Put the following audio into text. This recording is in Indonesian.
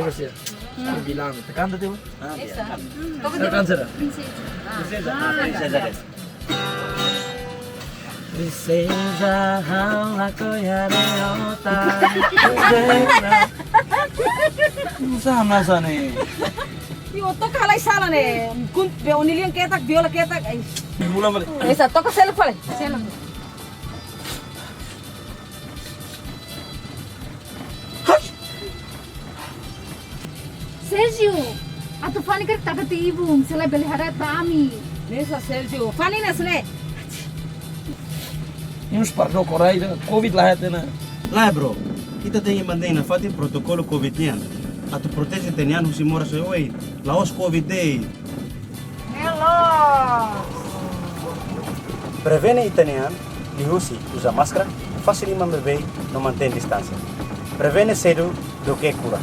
negosiasi. Bilang, tekan tuh. Esa. Tekan sana. Prinsesa desu. Princesa, aku ya reota. Sama sana nih. Yo, toca halay sala ne. Kun be onilian ketak viola ketak. Ay. Mula balik. Esa, toca selo pale. Selo. Sergio, atau Fanny kan tak ketibung, selain beli harat kami. Nesa Sergio. Fani nesne. Uns pardo korai da Covid lah na. Lah bro, kita tem que manter na fati protocolo Covid-nian. Atau protesi tenian husi mora so oi. Laos Covid day. Hello. Prevene itanian di husi usa máscara, facilima bebê, não mantém distância. Prevene cedo do que cura.